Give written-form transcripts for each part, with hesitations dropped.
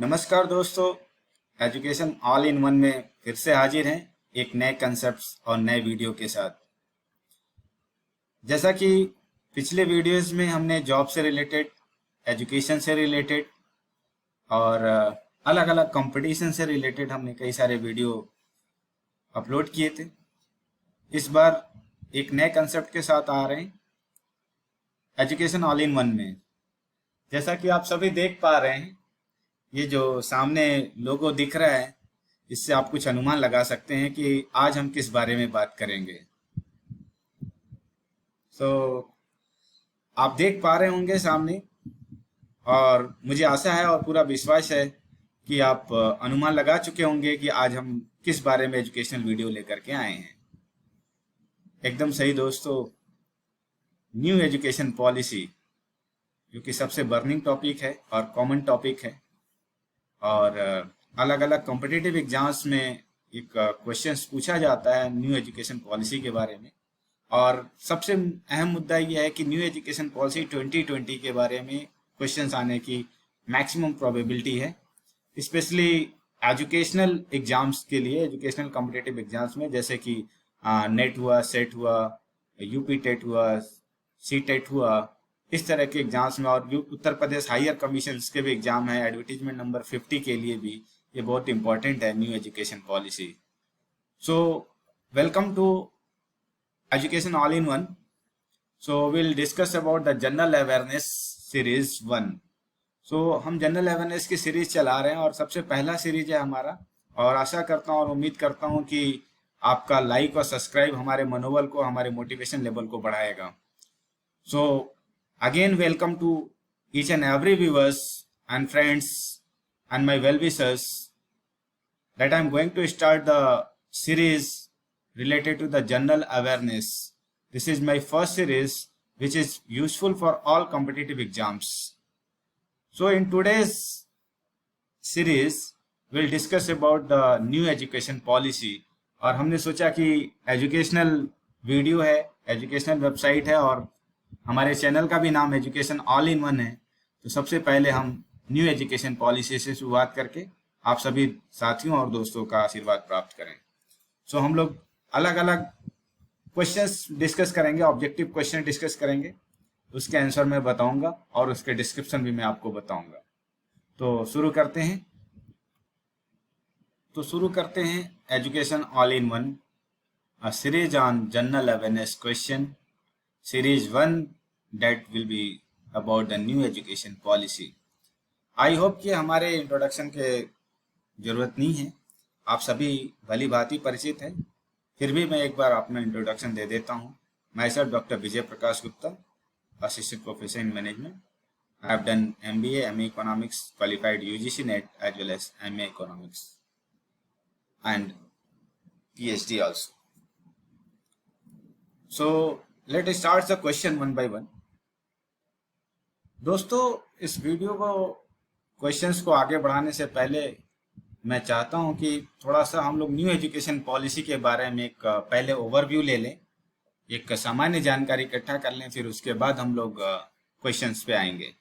नमस्कार दोस्तों। Education all in one में फिर से हाजिर हैं एक नए कंसेप्ट्स और नए वीडियो के साथ। जैसा कि पिछले वीडियोस में हमने जॉब से रिलेटेड, एजुकेशन से रिलेटेड और अलग अलग कंपटीशन से रिलेटेड हमने कई सारे वीडियो अपलोड किए थे। इस बार एक नए कंसेप्ट के साथ आ रहे हैं एजुकेशन ऑल इन वन में। जैसा कि आप सभी देख पा रहे हैं, ये जो सामने लोगो दिख रहा है, इससे आप कुछ अनुमान लगा सकते हैं कि आज हम किस बारे में बात करेंगे। आप देख पा रहे होंगे सामने, और मुझे आशा है और पूरा विश्वास है कि आप अनुमान लगा चुके होंगे कि आज हम किस बारे में एजुकेशनल वीडियो लेकर के आए हैं। एकदम सही दोस्तों, न्यू एजुकेशन पॉलिसी, जो कि सबसे बर्निंग टॉपिक है और कॉमन टॉपिक है, और अलग अलग कॉम्पिटिटिव एग्जाम्स में एक क्वेश्चंस पूछा जाता है न्यू एजुकेशन पॉलिसी के बारे में। और सबसे अहम मुद्दा यह है कि न्यू एजुकेशन पॉलिसी 2020 के बारे में क्वेश्चंस आने की मैक्सिमम प्रोबेबिलिटी है, स्पेशली एजुकेशनल एग्जाम्स के लिए, एजुकेशनल कॉम्पिटिटिव एग्जाम्स में, जैसे कि नेट हुआ, सेट हुआ, यूपी टेट हुआ, सी टेट हुआ, इस तरह के एग्जाम्स में। और उत्तर प्रदेश हायर कमीशन के भी एग्जाम है, एडवर्टीजमेंट नंबर 50 के लिए भी ये बहुत इंपॉर्टेंट है new education policy. So welcome to education all in one. So will discuss about the general awareness series 1। So हम जनरल अवेयरनेस की सीरीज चला रहे हैं और सबसे पहला सीरीज है हमारा, और आशा करता हूँ और उम्मीद करता हूँ कि आपका लाइक और सब्सक्राइब हमारे मनोबल को, हमारे मोटिवेशन लेवल को बढ़ाएगा। सो again, welcome to each and every viewers and friends and my well-wishers that I'm going to start the series related to the general awareness. This is my first series which is useful for all competitive exams. So in today's series, we'll discuss about the new education policy. और हमने सोचा कि educational video है, educational website है, और हमारे channel का भी नाम एजुकेशन ऑल इन वन है, तो सबसे पहले हम न्यू एजुकेशन पॉलिसी से शुरुआत करके आप सभी साथियों और दोस्तों का आशीर्वाद प्राप्त करें। सो हम लोग अलग अलग क्वेश्चंस डिस्कस करेंगे, ऑब्जेक्टिव क्वेश्चन डिस्कस करेंगे, उसके आंसर मैं बताऊंगा और उसके डिस्क्रिप्शन भी मैं आपको बताऊंगा। तो शुरू करते हैं education all in one, a series on general awareness question, series 1, that will be about the new education policy. I hope कि हमारे इंट्रोडक्शन के ज़रूरत नहीं है, आप सभी भली भांति परिचित हैं। फिर भी मैं एक बार अपना इंट्रोडक्शन दे देता हूँ। Myself doctor Vijay Prakash Gupta, assistant professor in management. I have done MBA, MA economics, qualified UGC NET as well as MA economics and PhD also. So let us start the question one by one. दोस्तों, इस video को, questions को आगे बढ़ाने से पहले मैं चाहता हूं कि थोड़ा सा हम लोग न्यू एजुकेशन पॉलिसी के बारे में एक पहले ओवरव्यू ले लें, एक सामान्य जानकारी इकट्ठा कर लें, फिर उसके बाद हम लोग क्वेश्चंस पे आएंगे।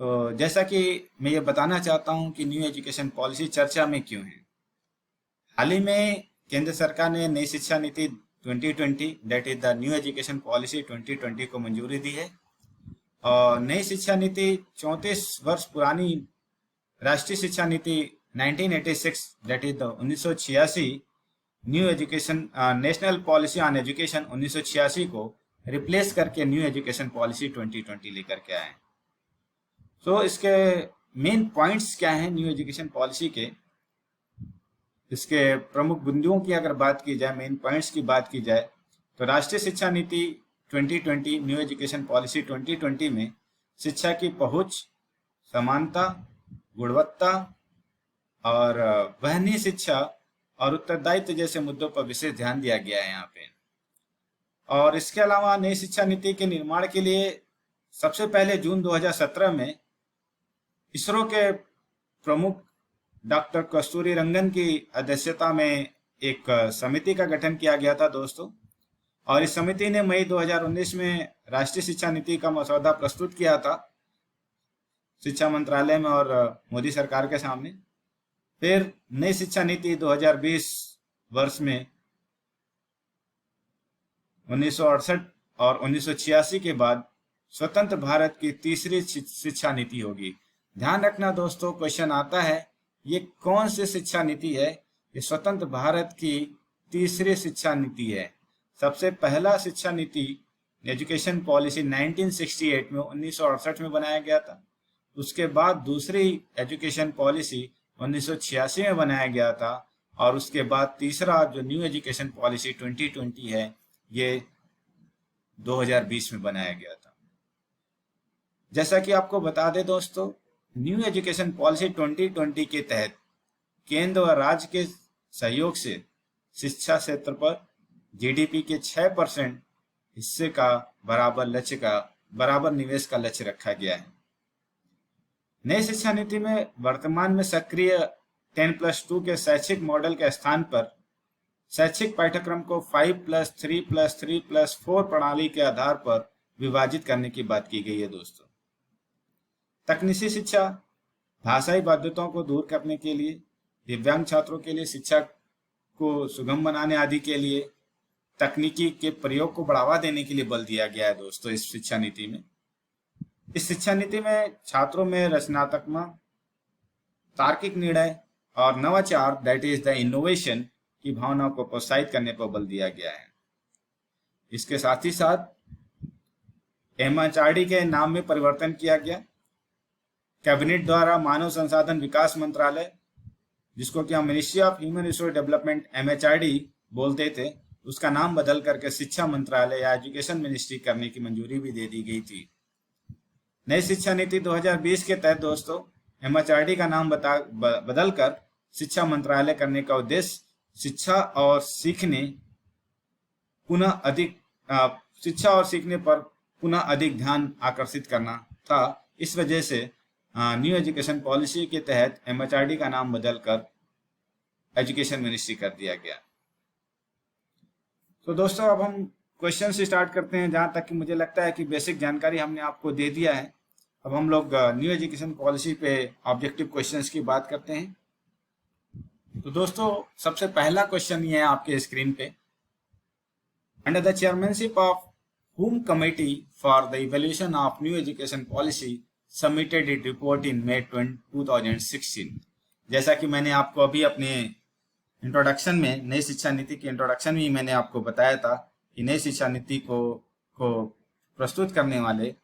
तो जैसा कि मैं ये बताना चाहता हूं कि न्यू एजुकेशन पॉलिसी चर्चा में क्यों है। हाल ही में केंद्र सरकार ने नई शिक्षा नीति 2020, that is the new education policy 2020 को मंजूरी दी है। और नई शिक्षा नीति 34 वर्ष पुरानी राष्ट्रीय शिक्षा नीति 1986, that is the 1986 new education national policy on education 1986 को रिप्लेस करके न्यू एजुकेशन पॉलिसी 2020 लेकर के आए। तो इसके मेन पॉइंट्स क्या हैं न्यू एजुकेशन पॉलिसी के, इसके प्रमुख बिंदुओं की अगर बात की जाए, मेन पॉइंट्स की बात की जाए, तो राष्ट्रीय शिक्षा नीति 2020, न्यू एजुकेशन पॉलिसी 2020 में शिक्षा की पहुंच, समानता, गुणवत्ता और वहनीय शिक्षा और उत्तरदायित्व जैसे मुद्दों पर विशेष ध्यान दिया गया है यहाँ पे। और इसके अलावा नई शिक्षा नीति के निर्माण के लिए सबसे पहले जून 2017 में इसरो के प्रमुख डॉक्टर कस्तूरी रंगन की अध्यक्षता में एक समिति का गठन किया गया था दोस्तों। और इस समिति ने मई 2019 में राष्ट्रीय शिक्षा नीति का मसौदा प्रस्तुत किया था, शिक्षा मंत्रालय में और मोदी सरकार के सामने। फिर नई शिक्षा नीति 2020 वर्ष में 1968 और 1986 के बाद स्वतंत्र भारत की तीसरी शिक्षा नीति होगी। ध्यान रखना दोस्तों, क्वेश्चन आता है ये कौन सी शिक्षा नीति है? ये स्वतंत्र भारत की तीसरी शिक्षा नीति है। सबसे पहला शिक्षा नीति एजुकेशन पॉलिसी 1968 में 1968 में बनाया गया था। उसके बाद दूसरी एजुकेशन पॉलिसी 1986 में बनाया गया था, और उसके बाद तीसरा जो न्यू एजुकेशन पॉलिसी 2020 है ये 2020 में बनाया गया था। जैसा कि आपको बता दें दोस्तों, न्यू एजुकेशन पॉलिसी 2020 के तहत केंद्र और राज्य के सहयोग से शिक्षा क्षेत्र पर जीडीपी के 6% हिस्से का बराबर निवेश का लक्ष्य रखा गया है। नई शिक्षा नीति में वर्तमान में सक्रिय 10+2 के शैक्षिक मॉडल के स्थान पर शैक्षिक पाठ्यक्रम को 5+3+3+4 प्रणाली के आधार पर विभाजित करने की बात की गई है दोस्तों। तकनीकी शिक्षा भाषाई बाध्यताओं को दूर करने के लिए, दिव्यांग छात्रों के लिए शिक्षा को सुगम बनाने आदि के लिए तकनीकी के प्रयोग को बढ़ावा देने के लिए बल दिया गया है दोस्तों इस शिक्षा नीति में। इस शिक्षा नीति में छात्रों में रचनात्मकता, तार्किक निर्णय और नवाचार दैट इज द इनोवेशन की भावना को प्रोत्साहित करने पर बल दिया गया है। इसके साथ ही साथ एमएचआरडी के नाम में परिवर्तन किया गया। कैबिनेट द्वारा मानव संसाधन विकास मंत्रालय, जिसको कि हम ministry of human resource development MHRD बोलते थे, उसका नाम बदल करके शिक्षा मंत्रालय या एजुकेशन मिनिस्ट्री करने की मंजूरी भी दे दी गई थी। नई शिक्षा नीति 2020 के तहत दोस्तों एमएचआरडी का नाम बदलकर शिक्षा मंत्रालय करने का उद्देश्य शिक्षा और सीखने पर पुनः अधिक ध्यान आकर्षित करना था। इस वजह से न्यू एजुकेशन पॉलिसी के तहत एमएचआरडी का नाम बदलकर एजुकेशन मिनिस्ट्री कर दिया गया। तो दोस्तों अब हम क्वेश्चन से स्टार्ट करते हैं। जहां तक कि मुझे लगता है कि बेसिक जानकारी हमने आपको दे दिया है। अब हम लोग न्यू एजुकेशन पॉलिसी पे ऑब्जेक्टिव क्वेश्चंस की बात करते हैं। तो दोस्तों सबसे पहला क्वेश्चन ये है आपके स्क्रीन पे, under the chairmanship of whom committee for the evaluation of new education policy submitted its report in May 2016। जैसा कि मैंने आपको अभी अपने इंट्रोडक्शन में, नई शिक्षा नीति के इंट्रोडक्शन में मैंने आपको बताया था कि नई शिक्षा नीति को प्रस्तुत करने वाले,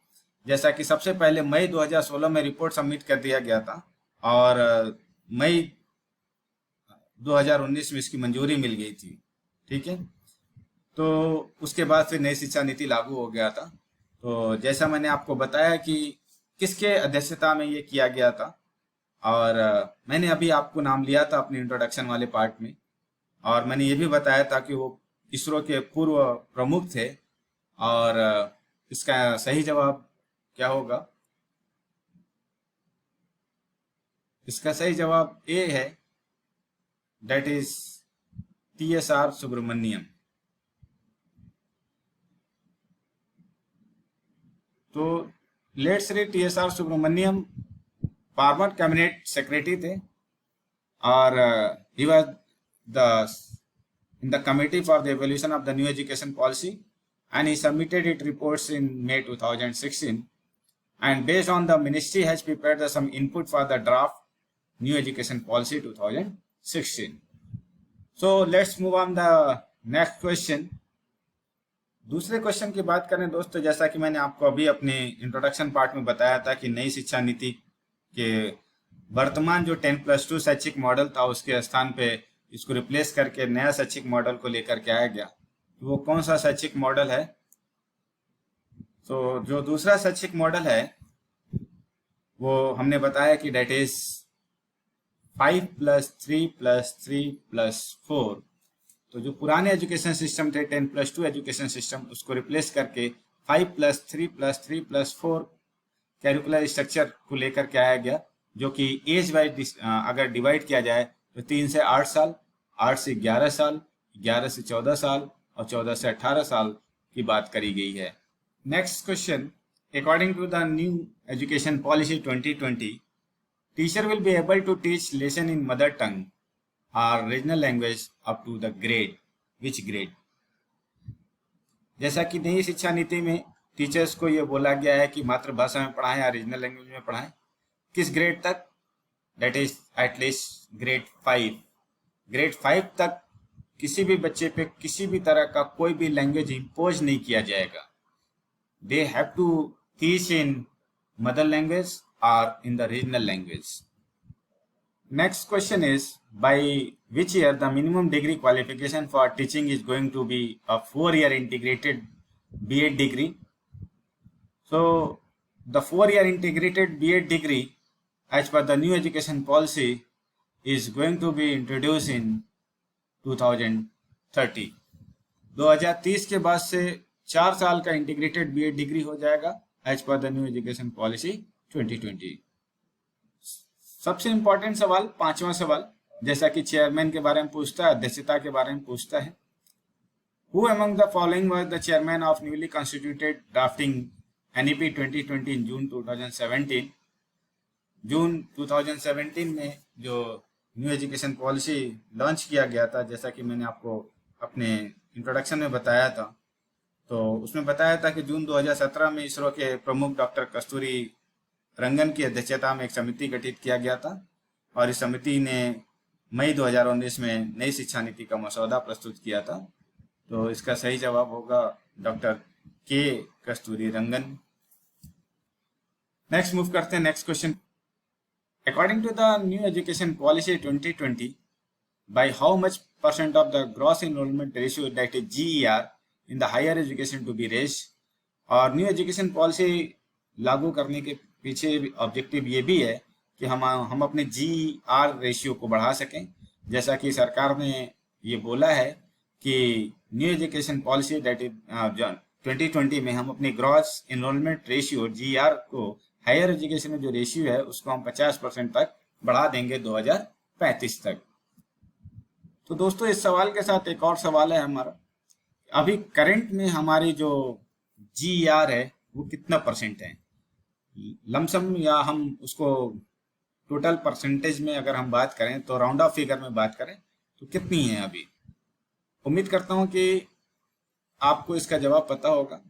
जैसा कि सबसे पहले मई 2016 में रिपोर्ट सबमिट कर दिया गया था और मई 2019 में इसकी मंजूरी मिल गई थी। ठीक है, तो उसके बाद फिर नई शिक्षा नीति लागू हो गया था। तो जैसा मैंने आपको बताया कि किसके अध्यक्षता में ये किया गया था, और मैंने अभी आपको नाम लिया था अपने इंट्रोडक्शन वाले पार्ट में, और मैंने ये भी बताया था कि वो इसरो के पूर्व प्रमुख थे। और इसका सही जवाब क्या होगा? इसका सही जवाब ए है, दैट इज TSR सुब्रमण्यम। तो let's read TSR Subramanian former cabinet secretary थे, और ही was in the committee for the evaluation of the new education policy, and he submitted its reports in May 2016, and based on the ministry has prepared some input for the draft new education policy 2016. So let's move on the next question। दूसरे question की बात करें दोस्तों, जैसा कि मैंने आपको अभी अपने इंट्रोडक्शन पार्ट में बताया था कि नई शिक्षा नीति के वर्तमान जो 10+2 शैक्षिक मॉडल था उसके स्थान पे इसको रिप्लेस करके नया शैक्षिक मॉडल को लेकर के आया गया। तो वो कौन सा शैक्षिक मॉडल है? तो जो दूसरा शैक्षिक मॉडल है वो हमने बताया कि डेट इज 5+3+3+4। तो जो पुराने एजुकेशन सिस्टम थे 10+2 एजुकेशन सिस्टम, उसको रिप्लेस करके 5+3+3+4 कैरिकुलर स्ट्रक्चर को लेकर के आया गया, जो कि एज वाइज अगर डिवाइड किया जाए तो 3 से 8 साल, 8 से 11 साल, 11 से 14 साल और 14 से 18 साल की बात करी गई है। Next question, according to the new education policy 2020, teacher will be able to teach lesson in mother tongue or regional language up to the grade. Which grade? जैसा कि नई शिक्षा नीति में टीचर्स को ये बोला गया है कि मातृभाषा में पढ़ाएं या रीजनल लैंग्वेज में पढ़ाएं। किस ग्रेड तक? That is at least grade 5। Grade 5 तक किसी भी बच्चे पे किसी भी तरह का कोई भी लैंग्वेज इम्पोज नहीं किया जाएगा। They have to teach in mother language और in the regional language. Next question is, by which year the minimum degree qualification for teaching is going to be a 4-year integrated B.Ed degree? So the 4-year integrated B.Ed degree as per the new education policy is going to be introduced in 2030. 2030 के बाद से 4 साल का integrated B.Ed degree हो जाएगा as per the new education policy 2020। सबसे important सवाल, 5वां सवाल, जैसा कि चेयरमैन के बारे में पूछता है, अध्यक्षता के बारे में पूछता है। Who among the following was the chairman of newly constituted drafting NEP 2020 in June 2017? जून 2017 में जो न्यू एजुकेशन पॉलिसी लॉन्च किया गया था, जैसा कि मैंने आपको अपने इंट्रोडक्शन में बताया था, तो उसमें बताया था कि जून 2017 में इसरो के प्रमुख डॉक्टर कस्तूरी रंगन की अध्यक्षता में एक समिति गठित किया गया था और इस समिति ने मई 2019 में नई शिक्षा नीति का मसौदा प्रस्तुत किया था। तो इसका सही जवाब होगा डॉक्टर के कस्तूरी रंगन। नेक्स्ट मूव करते हैं next question. According to the new education policy 2020, by how much % of the gross enrollment ratio, that is GER, in the higher education to be raised? और न्यू एजुकेशन पॉलिसी लागू करने के पीछे objective ये भी है कि हम अपने GER रेशियो को बढ़ा सकें। जैसा कि सरकार ने ये बोला है कि new education policy that is 2020 में हम अपनी ग्रॉस एनरोलमेंट रेशियो GER को, हायर एजुकेशन में जो रेशियो है उसको हम 50% तक बढ़ा देंगे 2035 तक। तो दोस्तों इस सवाल के साथ एक और सवाल है हमारा, अभी करंट में हमारी जो GER है वो कितना % है? लमसम या हम उसको टोटल परसेंटेज में अगर हम बात करें तो राउंड ऑफ फिगर में बात करें तो कितनी है अभी? उम्मीद करता हूं कि आपको इसका जवाब पता होगा।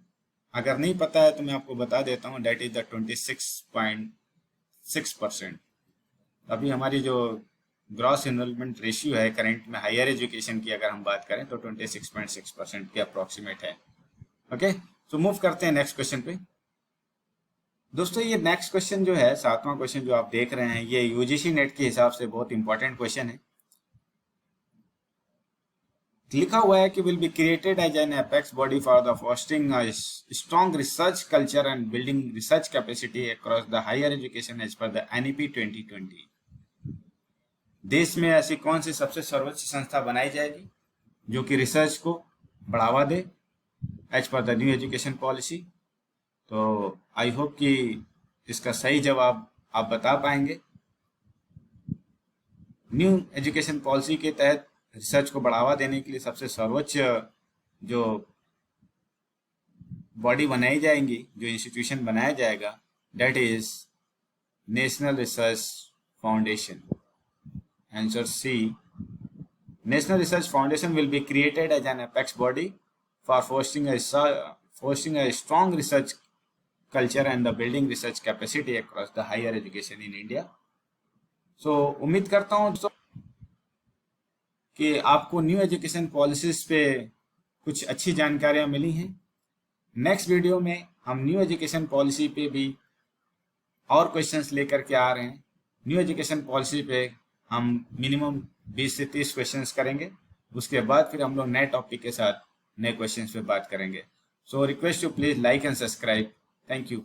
अगर नहीं पता है तो मैं आपको बता देता हूं, डेट इज द 26.6%। अभी हमारी जो ग्रॉस एनरोलमेंट रेशियो है करंट में हायर एजुकेशन की अगर हम बात करें तो 26.6% के अप्रोक्सीमेट है। ओके, सो मूव करते हैं नेक्स्ट क्वेश्चन पे। दोस्तों ये नेक्स्ट क्वेश्चन जो है, 7वां क्वेश्चन जो आप देख रहे हैं, ये यूजीसी नेट के हिसाब से बहुत इंपॉर्टेंट क्वेश्चन है। लिखा हुआ है कि will be created as an apex body for the fostering strong research culture and building research capacity across the higher education as per the NEP 2020। देश में ऐसी कौन सी सबसे सर्वोच्च संस्था बनाई जाएगी जो कि रिसर्च को बढ़ावा दे as per the new education policy? तो आई होप कि इसका सही जवाब आप बता पाएंगे। न्यू एजुकेशन पॉलिसी के तहत रिसर्च को बढ़ावा देने के लिए सबसे सर्वोच्च जो बॉडी बनाई जाएंगी, जो इंस्टीट्यूशन बनाया जाएगा, that is national research foundation. Answer C, national research foundation will be created as an apex body for fostering a strong research culture and the building research capacity across the higher education in India. So उम्मीद करता हूँ दोस्तों कि आपको new education policies पे कुछ अच्छी जानकारियाँ मिली हैं। नेक्स्ट वीडियो में हम न्यू एजुकेशन पॉलिसी पे भी और क्वेश्चंस लेकर के आ रहे हैं। न्यू एजुकेशन पॉलिसी पे हम मिनिमम 20 से 30 क्वेश्चंस करेंगे, उसके बाद फिर हम लोग नए टॉपिक के साथ नए क्वेश्चंस पे बात करेंगे। So request you please like and subscribe. Thank you.